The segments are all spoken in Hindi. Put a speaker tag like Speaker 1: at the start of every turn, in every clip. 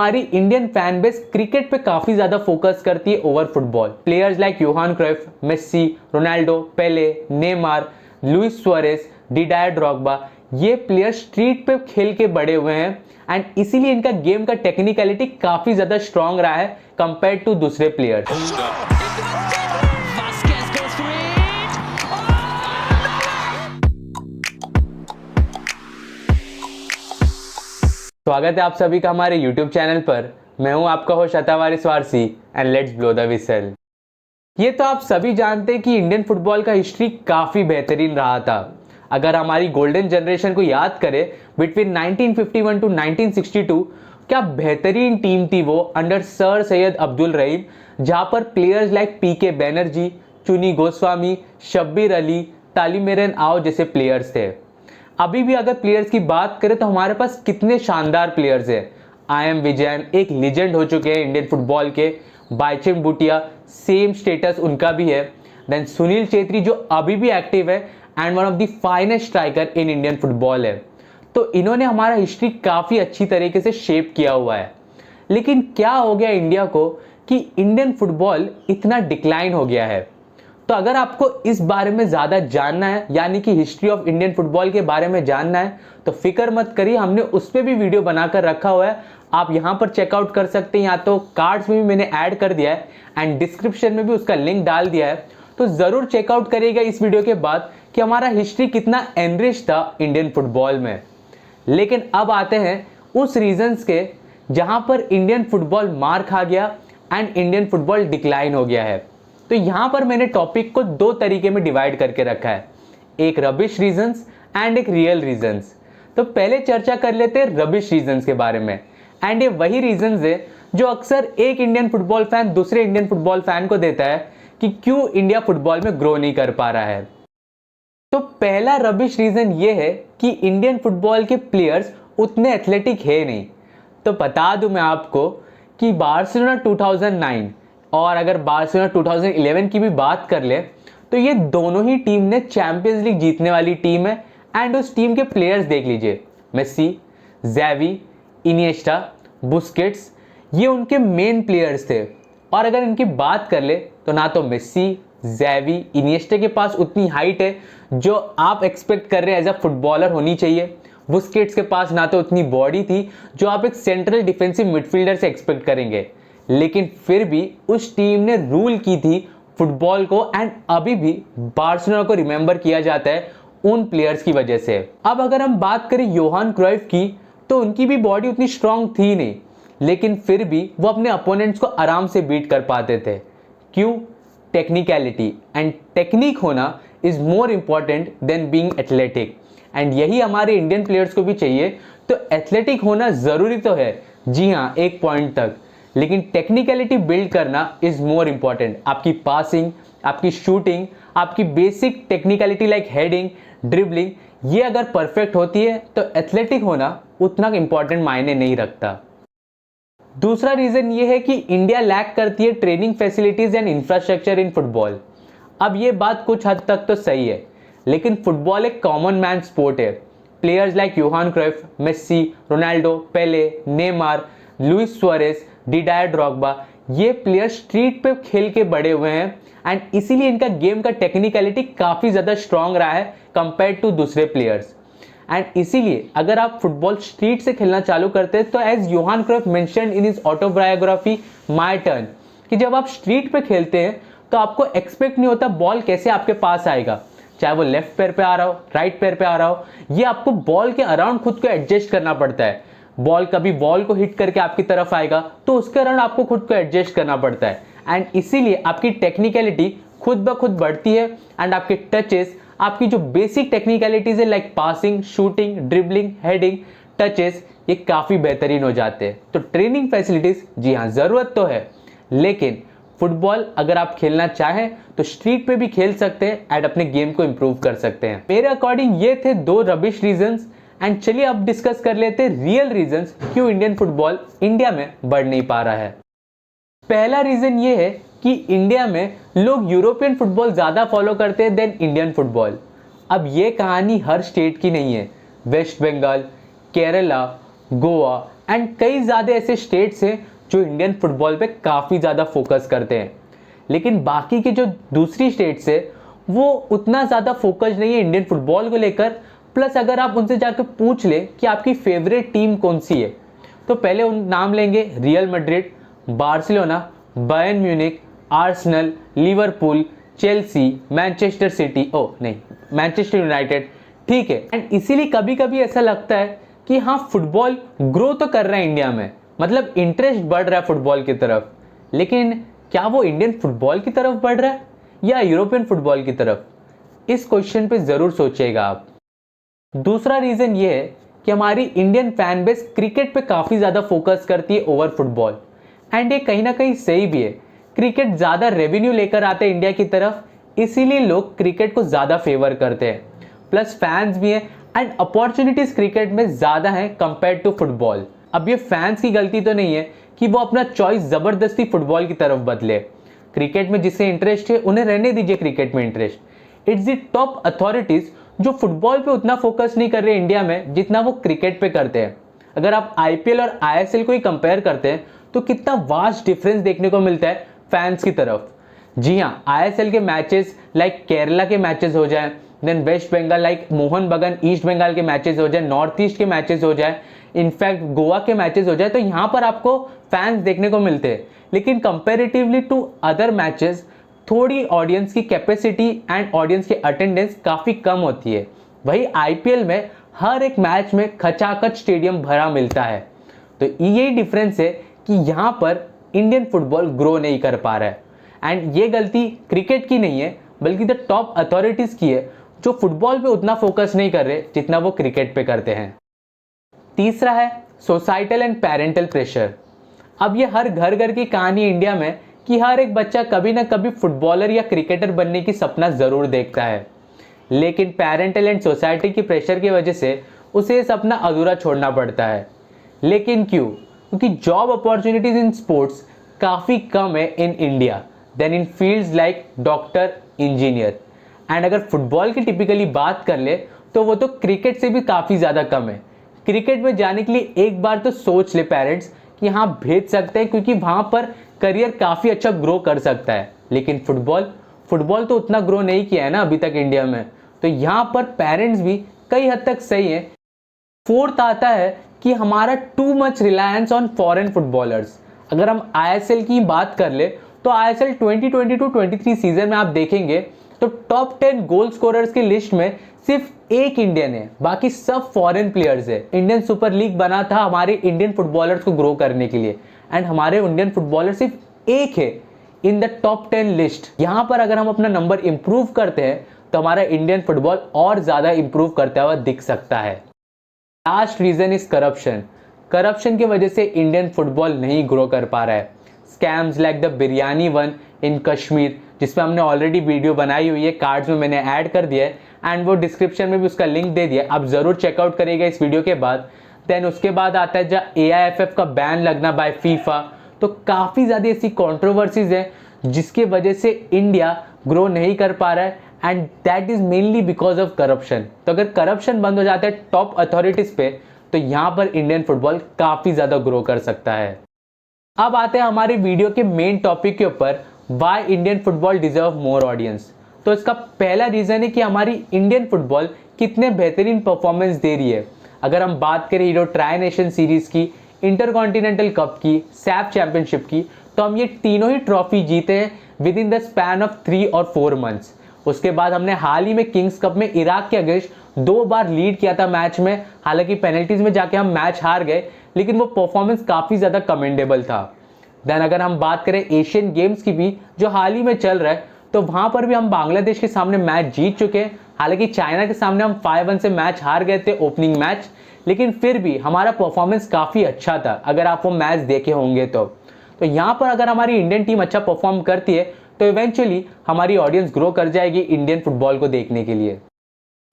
Speaker 1: हमारी इंडियन फैन बेस क्रिकेट पे काफी ज्यादा फोकस करती है over football. Players like Johan Cruyff, Messi, Ronaldo, Pele, Neymar, Luis Suarez, Didier Drogba, ये प्लेयर्स स्ट्रीट पे खेल के बड़े हुए हैं एंड इसीलिए इनका गेम का टेक्निकलिटी काफी ज्यादा स्ट्रांग रहा है कंपेयर टू दूसरे प्लेयर्स। स्वागत है आप सभी का हमारे YouTube चैनल पर। मैं हूं आपका host Atawaris Warsi and let's blow the whistle. ये तो आप सभी जानते हैं कि इंडियन फुटबॉल का हिस्ट्री काफी बेहतरीन रहा था। अगर हमारी गोल्डन जनरेशन को याद करें बिटवीन 1951 टू 1962, क्या बेहतरीन टीम थी वो अंडर सर सैयद अब्दुल रहीम, जहां पर प्लेयर्स लाइक पीके बैनर्जी, चुनी गोस्वामी, शब्बीर अली, तालिमेरन आओ जैसे प्लेयर्स थे। अभी भी अगर प्लेयर्स की बात करें तो हमारे पास कितने शानदार प्लेयर्स हैं। आई.एम. विजयन एक लीजेंड हो चुके हैं इंडियन फुटबॉल के। बाइचुंग भूटिया सेम स्टेटस उनका भी है। देन सुनील चेत्री जो अभी भी एक्टिव है and one of the finest striker in Indian football है। तो इन्होंने हमारा हिस्ट्री काफ़ी अच्छी तरीके से शेप किया हुआ है। लेकिन क्या हो गया इंडिया को कि इंडियन फुटबॉल इतना डिक्लाइन हो गया है। तो अगर आपको इस बारे में ज़्यादा जानना है, यानी कि हिस्ट्री ऑफ इंडियन फुटबॉल के बारे में जानना है, तो फिक्र मत करिए, हमने उस पर भी वीडियो बनाकर रखा हुआ है। आप यहाँ पर चेकआउट कर सकते हैं, या तो कार्ड्स में भी मैंने ऐड कर दिया है एंड डिस्क्रिप्शन में भी उसका लिंक डाल दिया है। तो ज़रूर चेकआउट करिएगा इस वीडियो के बाद कि हमारा हिस्ट्री कितना एनरिच था इंडियन फुटबॉल में। लेकिन अब आते हैं उस रीजन्स के जहाँ पर इंडियन फुटबॉल मार खा गया एंड इंडियन फुटबॉल डिक्लाइन हो गया है। तो यहां पर मैंने टॉपिक को दो तरीके में डिवाइड करके रखा है, एक रबिश रीजंस एंड एक रियल रीजंस। तो पहले चर्चा कर लेते हैं रबिश रीजंस के बारे में। एंड ये वही रीजंस है जो अक्सर एक इंडियन फुटबॉल फैन दूसरे इंडियन फुटबॉल फैन को देता है कि क्यों इंडिया फुटबॉल में ग्रो नहीं कर पा रहा है। तो पहला रबिश रीजन ये है कि इंडियन फुटबॉल के प्लेयर्स उतने एथलेटिक है नहीं। तो बता दूं मैं आपको कि बार्सिलोना 2009 और अगर बार्सिलोना 2011 की भी बात कर ले तो ये दोनों ही टीम ने चैंपियंस लीग जीतने वाली टीम है। एंड उस टीम के प्लेयर्स देख लीजिए, मेस्सी, ज़ैवी, इनिएस्टा, बुस्केट्स, ये उनके मेन प्लेयर्स थे। और अगर इनकी बात कर ले तो ना तो मेस्सी, ज़ैवी, इनिएस्टा के पास उतनी हाइट है जो आप एक्सपेक्ट कर रहे हैं एज अ फुटबॉलर होनी चाहिए। बुस्केट्स के पास ना तो उतनी बॉडी थी जो आप एक सेंट्रल डिफेंसिव मिडफील्डर से एक्सपेक्ट करेंगे। लेकिन फिर भी उस टीम ने रूल की थी फुटबॉल को एंड अभी भी बार्सिलोना को रिमेंबर किया जाता है उन प्लेयर्स की वजह से। अब अगर हम बात करें योहान क्राइफ की, तो उनकी भी बॉडी उतनी स्ट्रांग थी नहीं, लेकिन फिर भी वो अपने अपोनेंट्स को आराम से बीट कर पाते थे। क्यों? टेक्निकलिटी। एंड टेक्निक होना is more important than being athletic. And यही हमारे इंडियन प्लेयर्स को भी चाहिए। तो एथलेटिक होना ज़रूरी तो है, जी हाँ, एक पॉइंट तक, लेकिन टेक्निकलिटी बिल्ड करना इज मोर इंपॉर्टेंट। आपकी पासिंग, आपकी शूटिंग, आपकी basic technicality like heading, dribbling, ये अगर परफेक्ट होती है तो एथलेटिक होना उतना इंपॉर्टेंट मायने नहीं रखता। दूसरा रीजन ये है कि इंडिया लैक करती है training facilities and infrastructure in football. अब ये बात कुछ हद तक तो सही है, लेकिन फुटबॉल एक कॉमन मैन स्पोर्ट है। Players like Johan Cruyff, Messi, Ronaldo, Pele, Neymar, Luis Suarez, Didier Drogba, ये प्लेयर्स स्ट्रीट पे खेल के बड़े हुए हैं एंड इसीलिए इनका गेम का टेक्निकलिटी काफ़ी ज़्यादा स्ट्रांग रहा है कंपेयर टू दूसरे प्लेयर्स। एंड इसीलिए अगर आप फुटबॉल स्ट्रीट से खेलना चालू करते हैं तो as Johan Cruyff mentioned in his autobiography My Turn, कि जब आप स्ट्रीट पे खेलते हैं तो आपको एक्सपेक्ट नहीं होता बॉल कैसे आपके पास आएगा, चाहे वो लेफ्ट पैर पे आ रहा हो, राइट पैर पे आ रहा हो, ये आपको बॉल के अराउंड खुद को एडजस्ट करना पड़ता है। बॉल कभी बॉल को हिट करके आपकी तरफ आएगा तो उसके अराउंड आपको खुद को एडजस्ट करना पड़ता है। एंड इसीलिए आपकी टेक्निकलिटी खुद ब खुद बढ़ती है एंड आपके टचेस, आपकी जो बेसिक टेक्निकलिटीज है like passing, shooting, dribbling, heading, touches, ये काफ़ी बेहतरीन हो जाते हैं। तो ट्रेनिंग फैसिलिटीज, जी हाँ, ज़रूरत तो है, लेकिन फुटबॉल अगर आप खेलना चाहें तो स्ट्रीट पे भी खेल सकते हैं एंड अपने गेम को इंप्रूव कर सकते हैं। मेरे अकॉर्डिंग ये थे दो रबिश रीजंस। एंड चलिए अब डिस्कस कर लेते हैं रियल रीजंस क्यों इंडियन फुटबॉल इंडिया में बढ़ नहीं पा रहा है। पहला रीजन ये है कि इंडिया में लोग यूरोपियन फुटबॉल ज़्यादा फॉलो करते हैं देन इंडियन फुटबॉल। अब ये कहानी हर स्टेट की नहीं है। वेस्ट बंगाल, केरला, गोवा एंड कई ज़्यादा ऐसे स्टेट्स हैं जो इंडियन फुटबॉल पे काफ़ी ज़्यादा फोकस करते हैं, लेकिन बाकी के जो दूसरी स्टेट्स है वो उतना ज़्यादा फोकस नहीं है इंडियन फुटबॉल को लेकर। प्लस अगर आप उनसे जाकर पूछ ले कि आपकी फेवरेट टीम कौन सी है, तो पहले उन नाम लेंगे real Madrid, Barcelona, Bayern Munich, Arsenal, Liverpool, Chelsea, Manchester city, Manchester United. ठीक है, एंड इसीलिए कभी कभी ऐसा लगता है कि हाँ फुटबॉल ग्रो तो कर रहा है इंडिया में, मतलब इंटरेस्ट बढ़ रहा है फुटबॉल की तरफ, लेकिन क्या वो इंडियन फुटबॉल की तरफ बढ़ रहा है या यूरोपियन फुटबॉल की तरफ? इस क्वेश्चन पे जरूर सोचिएगा आप। दूसरा रीजन ये है कि हमारी इंडियन फैन बेस क्रिकेट पे काफी ज्यादा फोकस करती है ओवर फुटबॉल, एंड ये कहीं ना कहीं सही भी है। क्रिकेट ज्यादा रेवेन्यू लेकर आते हैं इंडिया की तरफ, इसीलिए लोग क्रिकेट को ज्यादा फेवर करते हैं। प्लस फैंस भी हैं एंड अपॉर्चुनिटीज क्रिकेट में ज्यादा हैं कंपेयर टू फुटबॉल। अब ये फैंस की गलती तो नहीं है कि वो अपना चॉइस जबरदस्ती फुटबॉल की तरफ बदले। क्रिकेट में जिसे इंटरेस्ट है उन्हें रहने दीजिए क्रिकेट में interest. It's the top authorities जो फुटबॉल पे उतना फोकस नहीं कर रहे इंडिया में जितना वो क्रिकेट पे करते हैं। अगर आप आईपीएल और आईएसएल को ही कंपेयर करते हैं तो कितना वास्ट डिफरेंस देखने को मिलता है फैंस की तरफ। जी हाँ, आईएसएल के मैचेस लाइक केरला के मैचेस हो जाए, देन वेस्ट बंगाल लाइक मोहन बगान ईस्ट बंगाल के मैचेस हो जाए, नॉर्थ ईस्ट के मैचेस हो जाए, इनफैक्ट गोवा के मैचेस हो जाए, तो यहाँ पर आपको फैंस देखने को मिलते हैं। लेकिन कंपेरेटिवली टू अदर मैचेस थोड़ी ऑडियंस की कैपेसिटी एंड ऑडियंस की अटेंडेंस काफ़ी कम होती है। वही आईपीएल में हर एक मैच में खचाखच स्टेडियम भरा मिलता है। तो यही डिफरेंस है कि यहाँ पर इंडियन फुटबॉल ग्रो नहीं कर पा रहा है, एंड ये गलती क्रिकेट की नहीं है बल्कि द टॉप अथॉरिटीज़ की है जो फुटबॉल पे उतना फोकस नहीं कर रहे जितना वो क्रिकेट पे करते हैं। तीसरा है सोसाइटल एंड पेरेंटल प्रेशर। अब ये हर घर घर की कहानी इंडिया में कि हर एक बच्चा कभी ना कभी फुटबॉलर या क्रिकेटर बनने की सपना ज़रूर देखता है, लेकिन पेरेंटल एंड सोसाइटी की प्रेशर की वजह से उसे ये सपना अधूरा छोड़ना पड़ता है। लेकिन क्यों? क्योंकि जॉब अपॉर्चुनिटीज इन स्पोर्ट्स काफ़ी कम है in India than in fields like doctor, engineer. And अगर फुटबॉल की टिपिकली बात कर ले तो वो तो क्रिकेट से भी काफ़ी ज़्यादा कम है। क्रिकेट में जाने के लिए एक बार तो सोच ले पेरेंट्स कि हाँ भेज सकते हैं क्योंकि वहाँ पर करियर काफ़ी अच्छा ग्रो कर सकता है, लेकिन फुटबॉल तो उतना ग्रो नहीं किया है ना अभी तक इंडिया में। तो यहाँ पर पेरेंट्स भी कई हद तक सही है। फोर्थ आता है कि हमारा too much reliance on foreign footballers. अगर हम आईएसएल की बात कर ले तो आईएसएल 2022-23 सीजन में आप देखेंगे तो टॉप 10 गोल स्कोरर्स की लिस्ट में सिर्फ एक इंडियन है, बाकी सब फॉरेन प्लेयर्स है। इंडियन सुपर लीग बना था हमारे इंडियन फुटबॉलर्स को ग्रो करने के लिए, एंड हमारे इंडियन फुटबॉलर सिर्फ एक है इन द टॉप 10 लिस्ट। यहाँ पर अगर हम अपना नंबर इंप्रूव करते हैं तो हमारा इंडियन फुटबॉल और ज़्यादा इंप्रूव करता हुआ दिख सकता है। लास्ट रीजन इज करप्शन की वजह से इंडियन फुटबॉल नहीं ग्रो कर पा रहा है। Scams like the biryani one in Kashmir, जिसमें हमने ऑलरेडी वीडियो बनाई हुई है, कार्ड्स में मैंने ऐड कर दिया है एंड वो डिस्क्रिप्शन में भी उसका लिंक दे दिया, आप ज़रूर चेकआउट करिएगा इस वीडियो के बाद। देन उसके बाद आता है जब AIFF का बैन लगना बाय फीफा। तो काफ़ी ज़्यादा ऐसी कॉन्ट्रोवर्सीज हैं जिसकी वजह से इंडिया ग्रो नहीं कर पा रहा है, and that is mainly because of corruption. तो अगर करप्शन बंद हो जाता है टॉप अथॉरिटीज़ पे तो यहाँ पर इंडियन फुटबॉल काफ़ी ज़्यादा ग्रो कर सकता है। अब आते हैं हमारे वीडियो के मेन टॉपिक के ऊपर, why Indian football deserve more audience. तो इसका पहला रीज़न है कि हमारी इंडियन फुटबॉल कितने बेहतरीन परफॉर्मेंस दे रही है। अगर हम बात करें हीरो ट्राई नेशन सीरीज़ की, इंटरकॉन्टिनेंटल कप की, सैफ चैंपियनशिप की, तो हम ये तीनों ही ट्रॉफी जीते हैं with in the span of 3 और 4 मंथ्स। उसके बाद हमने हाल ही में किंग्स कप में इराक के अगेंस्ट 2 बार लीड किया था मैच में, हालांकि पेनल्टीज में जाके हम मैच हार गए, लेकिन वो परफॉर्मेंस काफ़ी ज़्यादा कमेंडेबल था। देन अगर हम बात करें एशियन गेम्स की भी जो हाल ही में चल रहा है, तो वहाँ पर भी हम बांग्लादेश के सामने मैच जीत चुके हैं। हालांकि चाइना के सामने हम 5-1 से मैच हार गए थे ओपनिंग मैच, लेकिन फिर भी हमारा परफॉर्मेंस काफ़ी अच्छा था अगर आप वो मैच देखे होंगे तो यहाँ पर अगर हमारी इंडियन टीम अच्छा परफॉर्म करती है तो इवेंचुअली हमारी ऑडियंस ग्रो कर जाएगी इंडियन फुटबॉल को देखने के लिए।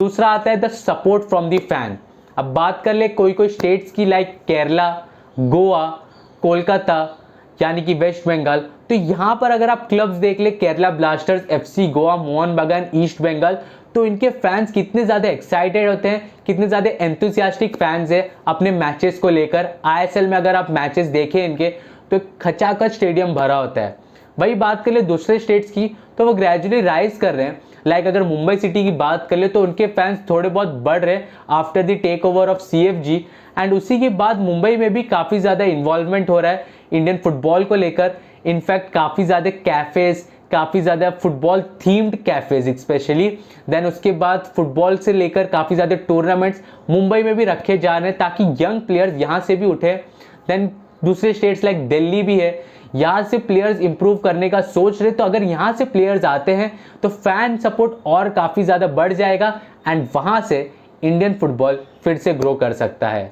Speaker 1: दूसरा आता है the support from the fan. अब बात कर ले कोई स्टेट्स की लाइक केरला, गोवा, कोलकाता यानी कि वेस्ट बंगाल, तो यहाँ पर अगर आप क्लब्स देख ले, केरला ब्लास्टर्स, FC गोवा, मोहन बगान, ईस्ट बंगाल, तो इनके फैंस कितने ज़्यादा एक्साइटेड होते हैं, कितने ज़्यादा एंथुसियास्टिक फैंस है अपने मैचेस को लेकर। ISL में अगर आप मैचेस देखें इनके, तो खचाखच स्टेडियम भरा होता है। वही बात कर ले दूसरे स्टेट्स की, तो वो ग्रेजुअली राइज कर रहे हैं। लाइक अगर मुंबई सिटी की बात कर ले, तो उनके फैंस थोड़े बहुत बढ़ रहे हैं after the takeover of CFG। And उसी के बाद मुंबई में भी काफ़ी ज़्यादा इन्वॉल्वमेंट हो रहा है इंडियन फुटबॉल को लेकर। इनफैक्ट काफ़ी ज़्यादा कैफ़ेज़, काफ़ी ज़्यादा football themed cafes specially, then उसके बाद फुटबॉल से लेकर काफ़ी ज़्यादा टूर्नामेंट्स मुंबई में भी रखे जा रहे हैं ताकि यंग प्लेयर्स यहाँ से भी उठे। देन दूसरे स्टेट्स लाइक दिल्ली भी है, यहाँ से प्लेयर्स इंप्रूव करने का सोच रहे। तो अगर यहाँ से प्लेयर्स आते हैं तो फैन सपोर्ट और काफ़ी ज़्यादा बढ़ जाएगा एंड वहाँ से इंडियन फुटबॉल फिर से ग्रो कर सकता है।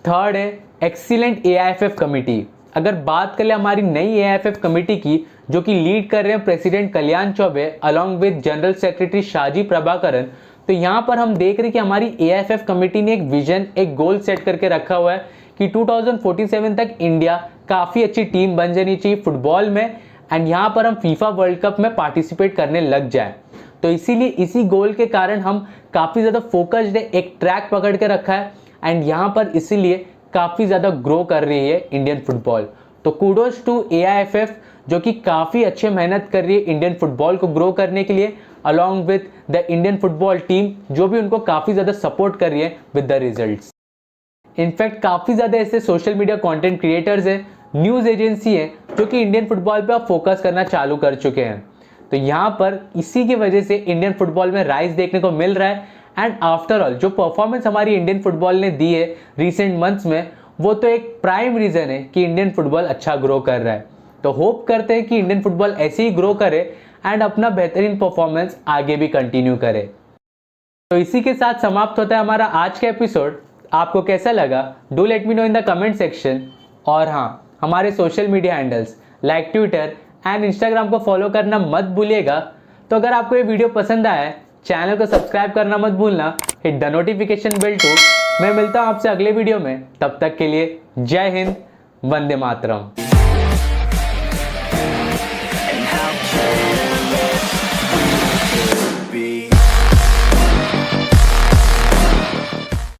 Speaker 1: थर्ड है एक्सीलेंट AIFF कमेटी। अगर बात करें हमारी नई AIFF कमेटी की, जो कि लीड कर रहे हैं president Kalyan Choubey along with general secretary Shaji Prabhakaran, तो यहाँ पर हम देख रहे हैं कि हमारी AIFF कमेटी ने एक विजन, एक गोल सेट करके रखा हुआ है कि 2047 तक इंडिया काफ़ी अच्छी टीम बन जानी चाहिए फुटबॉल में एंड यहाँ पर हम FIFA वर्ल्ड कप में पार्टिसिपेट करने लग जाए। तो इसीलिए इसी गोल के कारण हम काफ़ी ज़्यादा फोकस्ड है, एक ट्रैक पकड़ के रखा है एंड यहाँ पर इसीलिए काफ़ी ज़्यादा ग्रो कर रही है इंडियन फुटबॉल। तो कूडोज टू AIFF जो कि काफ़ी अच्छे मेहनत कर रही है इंडियन फुटबॉल को ग्रो करने के लिए, along with the Indian football team जो भी उनको काफ़ी ज़्यादा सपोर्ट कर रही है विद द रिजल्ट्स। इनफैक्ट काफ़ी ज़्यादा ऐसे सोशल मीडिया कंटेंट क्रिएटर्स हैं, न्यूज़ एजेंसी हैं जो कि इंडियन फुटबॉल पे अब फोकस करना चालू कर चुके हैं। तो यहाँ पर इसी की वजह से इंडियन फुटबॉल में राइज देखने को मिल रहा है एंड आफ्टर ऑल जो परफॉर्मेंस हमारी इंडियन फुटबॉल ने दी है रिसेंट मंथ्स में, वो तो एक प्राइम रीज़न है कि इंडियन फुटबॉल अच्छा ग्रो कर रहा है। तो होप करते हैं कि इंडियन फुटबॉल ऐसे ही ग्रो करे एंड अपना बेहतरीन परफॉर्मेंस आगे भी कंटिन्यू करे। तो इसी के साथ समाप्त होता है हमारा आज का एपिसोड। आपको कैसा लगा do let me know in the comment section. और हाँ, हमारे social media handles like Twitter and Instagram को फॉलो करना मत भूलिएगा। तो अगर आपको ये वीडियो पसंद आया है, चैनल को सब्सक्राइब करना मत भूलना, hit the notification bell too. मैं मिलता हूँ आपसे अगले वीडियो में, तब तक के लिए जय हिंद, वंदे मातरम।